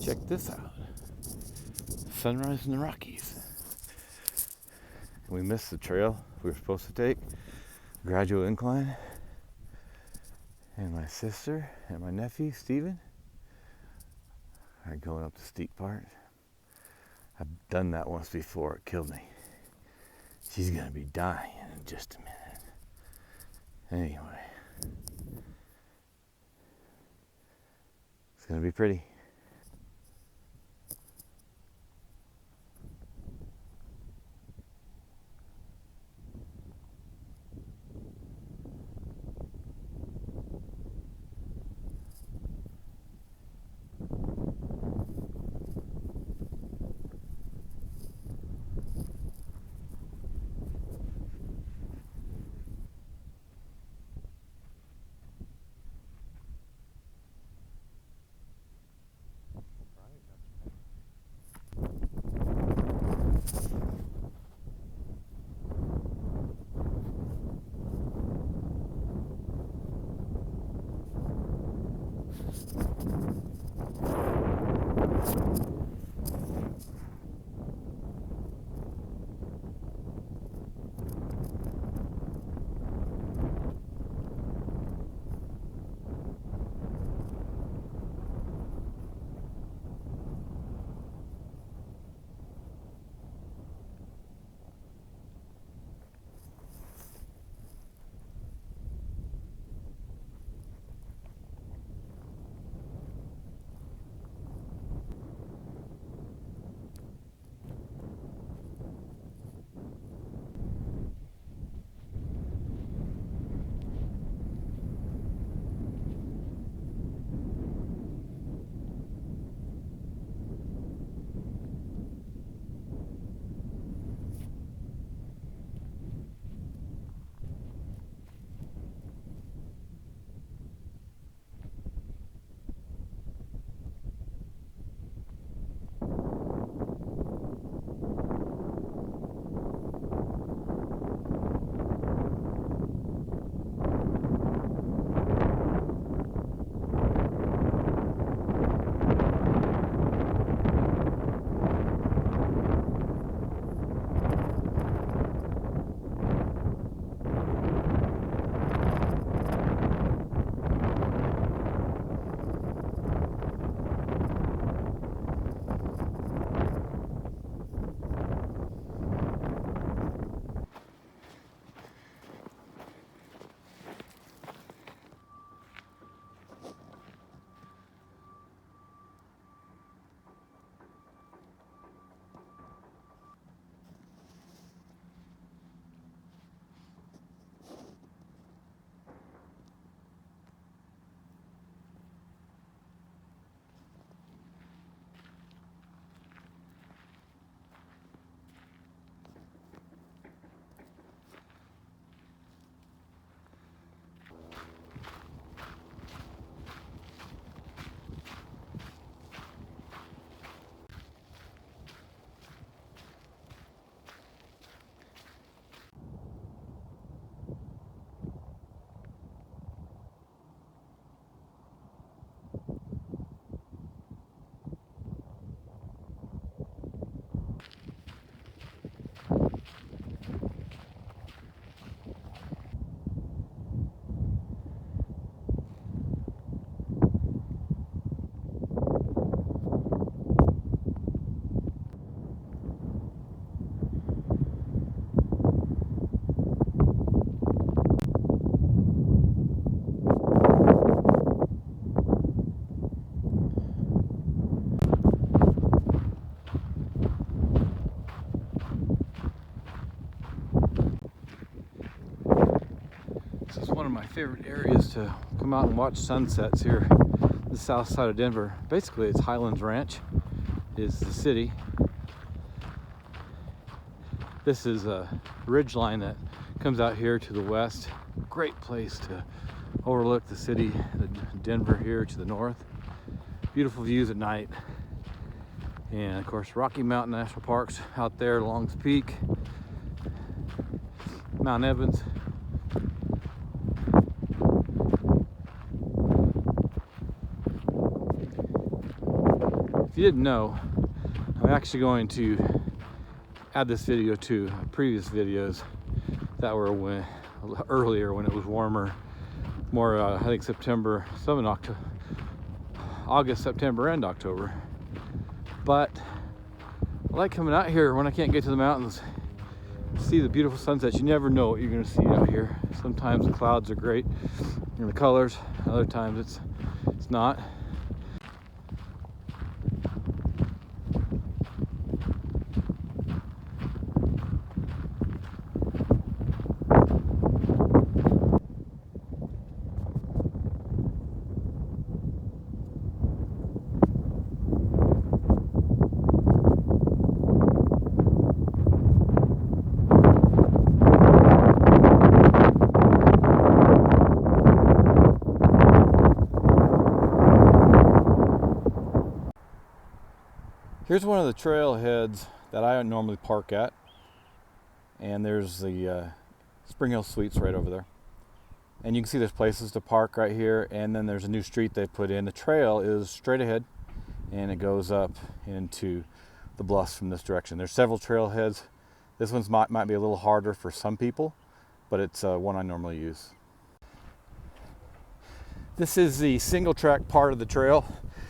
Check this out. Sunrise in the Rockies. We missed the trail we were supposed to take, gradual incline. And my sister and my nephew, Steven, are going up the steep part. I've done that once before, it killed me. She's gonna be dying in just a minute. Anyway, it's gonna be pretty. This is one of my favorite areas to come out and watch sunsets here, the south side of Denver. Basically, it's Highlands Ranch is the city. This is a ridge line that comes out here to the west. Great place to overlook the city of Denver here to the north. Beautiful views at night. And of course, Rocky Mountain National Park's out there, Long's Peak, Mount Evans. If you didn't know, I'm actually going to add this video to previous videos that were earlier when it was warmer, more I think September, some in October, August, September, and October. But I like coming out here when I can't get to the mountains, see the beautiful sunsets. You never know what you're going to see out here. Sometimes the clouds are great and the colors, other times it's not. Here's one of the trailheads that I normally park at, and there's the Spring Hill Suites right over there. And you can see there's places to park right here, and then there's a new street they put in. The trail is straight ahead, and it goes up into the bluffs from this direction. There's several trailheads. This one's might be a little harder for some people, but it's one I normally use. This is the single track part of the trail.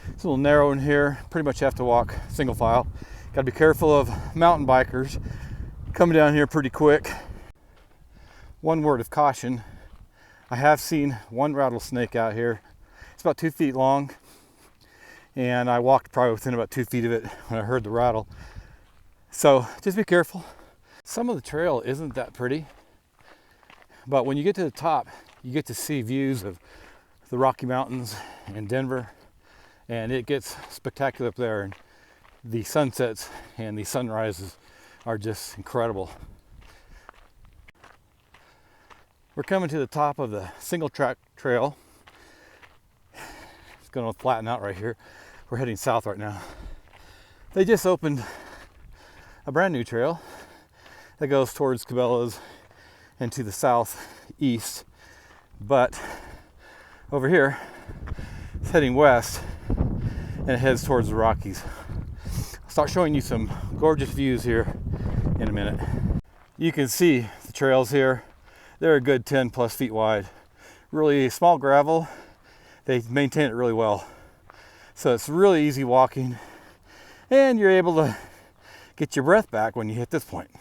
It's a little narrow in here. Pretty much have to walk single file. Got to be careful of mountain bikers coming down here pretty quick. One word of caution. I have seen one rattlesnake out here. It's about 2 feet long, and I walked probably within about 2 feet of it when I heard the rattle. So just be careful. Some of the trail isn't that pretty, but when you get to the top, you get to see views of the Rocky Mountains and Denver. And it gets spectacular up there, and the sunsets and the sunrises are just incredible. We're coming to the top of the single track trail. It's going to flatten out right here. We're heading south right now. They just opened a brand new trail that goes towards Cabela's and to the southeast, but over here it's heading west and it heads towards the Rockies. I'll start showing you some gorgeous views here in a minute. You can see the trails here. They're a good 10 plus feet wide. Really small gravel. They maintain it really well. So it's really easy walking, and you're able to get your breath back when you hit this point.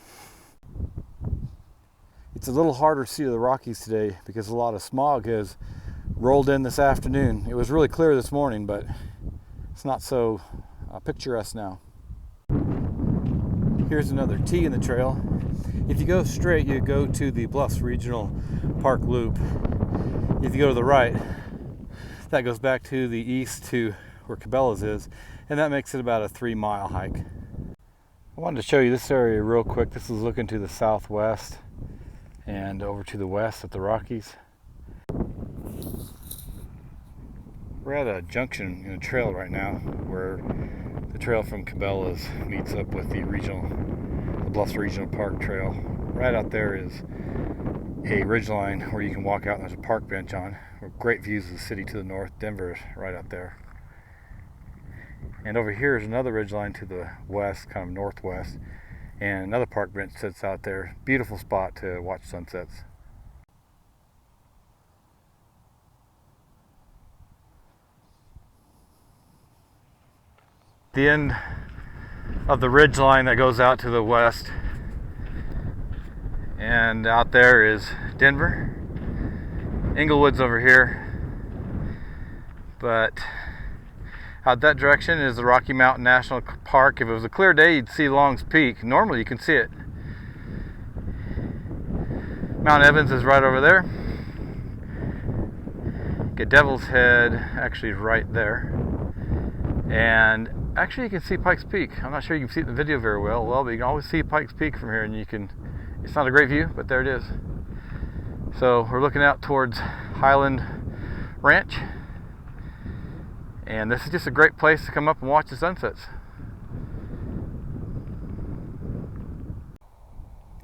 It's a little harder to see the Rockies today because a lot of smog has rolled in this afternoon. It was really clear this morning, but it's not so picturesque now. Here's another T in the trail. If you go straight, you go to the Bluffs Regional Park Loop. If you go to the right, that goes back to the east to where Cabela's is, and that makes it about a 3-mile hike. I wanted to show you this area real quick. This is looking to the southwest and over to the west at the Rockies. We're at a junction in a trail right now where the trail from Cabela's meets up with the Bluffs Regional Park Trail. Right out there is a ridgeline where you can walk out and there's a park bench on. Great views of the city to the north. Denver is right out there. And over here is another ridgeline to the west, kind of northwest, and another park bench sits out there. Beautiful spot to watch sunsets. The end of the ridge line that goes out to the west, and out there is Denver. Inglewood's over here, but out that direction is the Rocky Mountain National Park. If it was a clear day, you'd see Long's Peak. Normally you can see it. Mount Evans is right over there. Get Devil's Head actually right there, and actually you can see Pikes Peak. I'm not sure you can see it in the video very well, but you can always see Pikes Peak from here, and it's not a great view, but there it is. So we're looking out towards Highland Ranch, and this is just a great place to come up and watch the sunsets.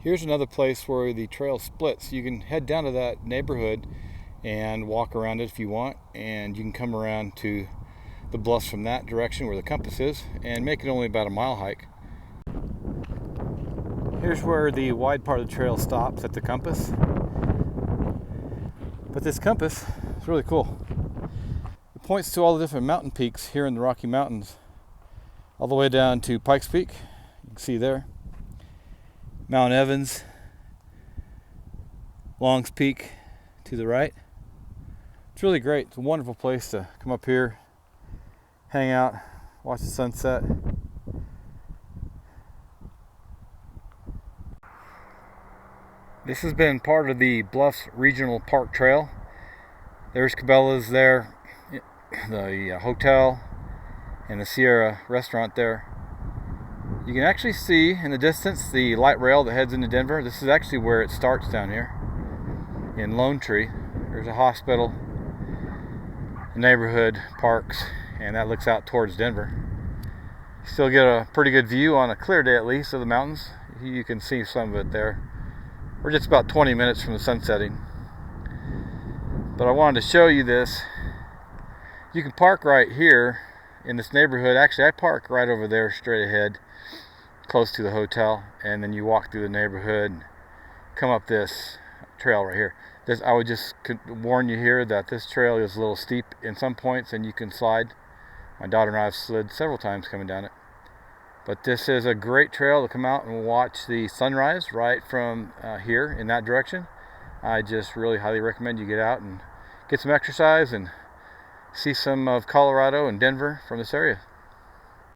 Here's another place where the trail splits. You can head down to that neighborhood and walk around it if you want, and you can come around to the bluffs from that direction where the compass is and make it only about a mile hike. Here's where the wide part of the trail stops at the compass. But this compass is really cool. It points to all the different mountain peaks here in the Rocky Mountains, all the way down to Pikes Peak. You can see there. Mount Evans, Long's Peak to the right. It's really great. It's a wonderful place to come up here, hang out, watch the sunset. This has been part of the Bluffs Regional Park Trail. There's Cabela's there, the hotel, and the Sierra restaurant there. You can actually see in the distance the light rail that heads into Denver. This is actually where it starts down here in Lone Tree. There's a hospital, neighborhood, parks, and that looks out towards Denver. You still get a pretty good view on a clear day at least of the mountains. You can see some of it there. We're just about 20 minutes from the sun setting. But I wanted to show you this. You can park right here in this neighborhood. Actually, I park right over there straight ahead, close to the hotel, and then you walk through the neighborhood and come up this trail right here. I would just warn you here that this trail is a little steep in some points and you can slide. My daughter and I have slid several times coming down it. But this is a great trail to come out and watch the sunrise right from here in that direction. I just really highly recommend you get out and get some exercise and see some of Colorado and Denver from this area.